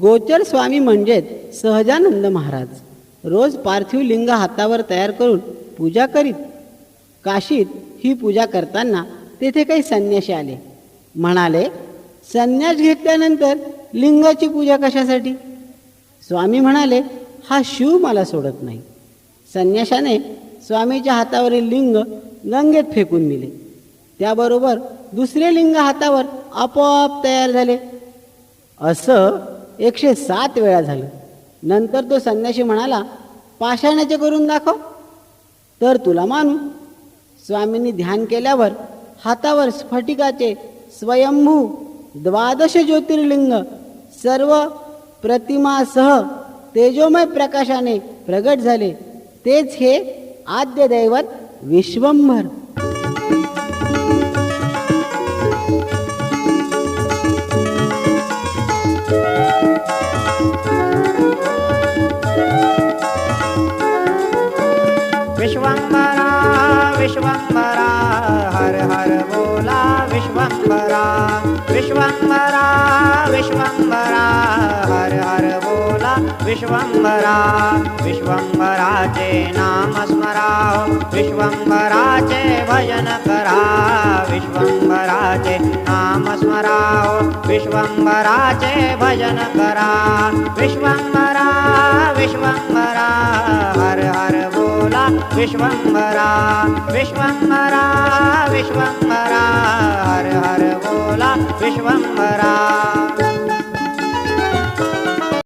गोचर स्वामी म्हणजेच सहजानंद महाराज. रोज पार्थिव लिंग हातावर तयार करून पूजा करीत. काशीत ही पूजा करताना तेथे काही संन्यासी आले. म्हणाले, संन्यास घेतल्यानंतर लिंगाची पूजा कशासाठी? स्वामी म्हणाले, हा शिव मला सोडत नाही. संन्याशाने स्वामीच्या हातावरील लिंग गंगेत फेकून दिले. त्याबरोबर दुसरे लिंग हातावर आपोआप तयार झाले. असं 107 वेळा झालं. नंतर तो संन्यासी म्हणाला, पाषाणाचे करून दाखव तर तुला मानू. स्वामींनी ध्यान केल्यावर हातावर स्फटिकाचे स्वयंभू 12 ज्योतिर्लिंग सर्व प्रतिमासह तेजोमय प्रकाशाने प्रगट झाले. तेच हे आद्य दैवत विश्वंभर. विश्वंभरा विश्वंभरा हर हर बोला विश्वंभरा. विश्वंभरा विश्वंभरा हर हर बोला विश्वंभरा. विश्वंभराचे नाम स्मराव, विश्वंभराचे भजन करा. विश्वंभराचे नाम स्मराव, विश्वंभराचे भजन करा. विश्वंभरा विश्वंभरा हर हर बोला विश्वंभरा. विश्वंभरा विश्वंभरा हर हर बोला विश्वंभरा.